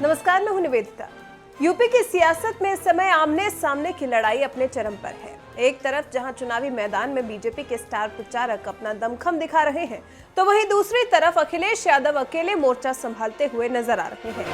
नमस्कार, मैं हूं निवेदिता। यूपी की सियासत में इस समय आमने सामने की लड़ाई अपने चरम पर है। एक तरफ जहां चुनावी मैदान में बीजेपी के स्टार प्रचारक अपना दमखम दिखा रहे हैं, तो वहीं दूसरी तरफ अखिलेश यादव अकेले मोर्चा संभालते हुए नजर आ रहे हैं।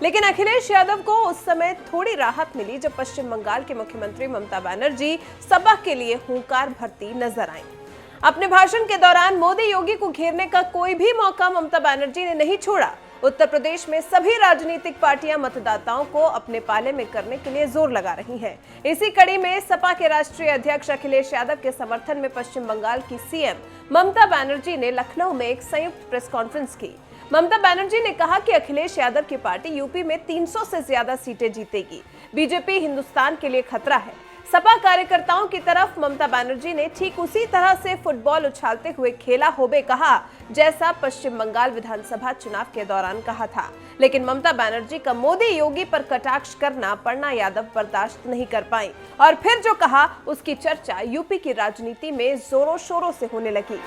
लेकिन अखिलेश यादव को उस समय थोड़ी राहत मिली जब पश्चिम बंगाल की मुख्यमंत्री ममता बनर्जी सभा के लिए हुंकार भरती नजर आईं। अपने भाषण के दौरान मोदी योगी को घेरने का कोई भी मौका ममता बनर्जी ने नहीं छोड़ा। उत्तर प्रदेश में सभी राजनीतिक पार्टियां मतदाताओं को अपने पाले में करने के लिए जोर लगा रही हैं। इसी कड़ी में सपा के राष्ट्रीय अध्यक्ष अखिलेश यादव के समर्थन में पश्चिम बंगाल की सीएम ममता बनर्जी ने लखनऊ में एक संयुक्त प्रेस कॉन्फ्रेंस की। ममता बनर्जी ने कहा कि अखिलेश यादव की पार्टी यूपी में 300 से ज्यादा सीटें जीतेगी। बीजेपी हिंदुस्तान के लिए खतरा है। सपा कार्यकर्ताओं की तरफ ममता बनर्जी ने ठीक उसी तरह से फुटबॉल उछालते हुए खेला होबे कहा, जैसा पश्चिम बंगाल विधानसभा चुनाव के दौरान कहा था। लेकिन ममता बनर्जी का मोदी योगी पर कटाक्ष करना अपर्णा यादव बर्दाश्त नहीं कर पाई और फिर जो कहा उसकी चर्चा यूपी की राजनीति में जोरों शोरों से होने लगी।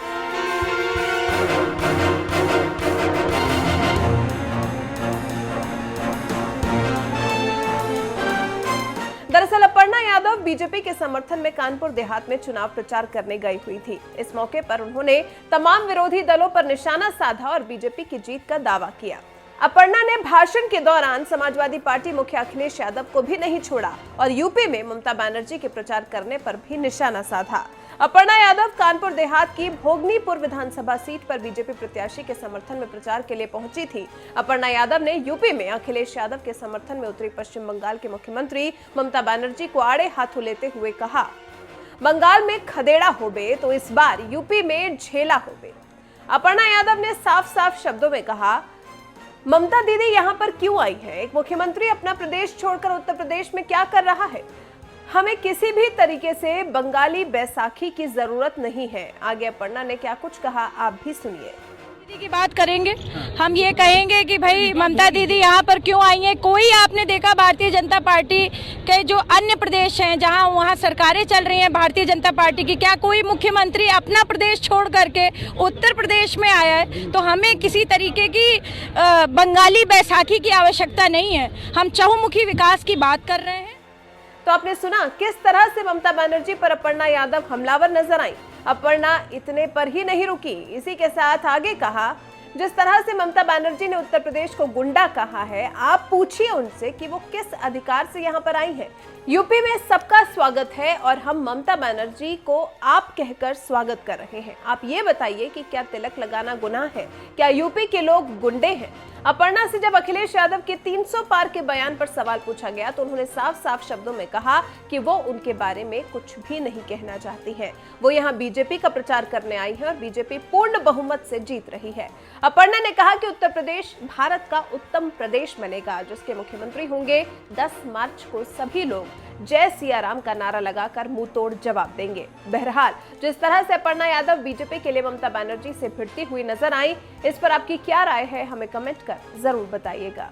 दरअसल अपर्णा यादव बीजेपी के समर्थन में कानपुर देहात में चुनाव प्रचार करने गई हुई थी। इस मौके पर उन्होंने तमाम विरोधी दलों पर निशाना साधा और बीजेपी की जीत का दावा किया। अपर्णा ने भाषण के दौरान समाजवादी पार्टी मुखिया अखिलेश यादव को भी नहीं छोड़ा और यूपी में ममता बनर्जी के प्रचार करने पर भी निशाना साधा। अपर्णा यादव कानपुर देहात की भोगनीपुर विधानसभा सीट पर बीजेपी प्रत्याशी के समर्थन में प्रचार के लिए पहुंची थी। अपर्णा यादव ने यूपी में अखिलेश यादव के समर्थन में उतरी पश्चिम बंगाल के मुख्यमंत्री ममता बनर्जी को आड़े हाथों लेते हुए कहा, बंगाल में खदेड़ा होबे तो इस बार यूपी में झेला होबे। अपर्णा यादव ने साफ साफ शब्दों में कहा, ममता दीदी यहाँ पर क्यों आई है? एक मुख्यमंत्री अपना प्रदेश छोड़कर उत्तर प्रदेश में क्या कर रहा है? हमें किसी भी तरीके से बंगाली बैसाखी की जरूरत नहीं है। आगे अपर्णा ने क्या कुछ कहा, आप भी सुनिए। दीदी की बात करेंगे, हम ये कहेंगे कि भाई ममता दीदी यहाँ पर क्यों आई हैं? कोई आपने देखा भारतीय जनता पार्टी के जो अन्य प्रदेश हैं जहाँ वहाँ सरकारें चल रही हैं भारतीय जनता पार्टी की, क्या कोई मुख्यमंत्री अपना प्रदेश छोड़ करके उत्तर प्रदेश में आया है? तो हमें किसी तरीके की बंगाली बैसाखी की आवश्यकता नहीं है। हम चहुमुखी विकास की बात कर रहे हैं। तो आपने सुना किस तरह से ममता बनर्जी पर अपर्णा यादव हमलावर नजर आई। अपर्णा इतने पर ही नहीं रुकी, इसी के साथ आगे कहा, जिस तरह से ममता बनर्जी ने उत्तर प्रदेश को गुंडा कहा है, आप पूछिए उनसे कि वो किस अधिकार से यहाँ पर आई है। यूपी में सबका स्वागत है और हम ममता बनर्जी को आप कहकर स्वागत कर रहे हैं। आप ये बताइए कि क्या तिलक लगाना गुनाह है? क्या यूपी के लोग गुंडे हैं? अपर्णा से जब अखिलेश यादव के 300 पार के बयान पर सवाल पूछा गया तो उन्होंने साफ साफ शब्दों में कहा कि वो उनके बारे में कुछ भी नहीं कहना चाहती हैं। वो यहाँ बीजेपी का प्रचार करने आई है और बीजेपी पूर्ण बहुमत से जीत रही है। अपर्णा ने कहा कि उत्तर प्रदेश भारत का उत्तम प्रदेश बनेगा, जिसके मुख्यमंत्री होंगे। 10 मार्च को सभी लोग जय सिया राम का नारा लगाकर मुंह तोड़ जवाब देंगे। बहरहाल जिस तरह से अपर्णा यादव बीजेपी के लिए ममता बनर्जी से भिड़ती हुई नजर आई, इस पर आपकी क्या राय है? हमें कमेंट कर जरूर बताइएगा।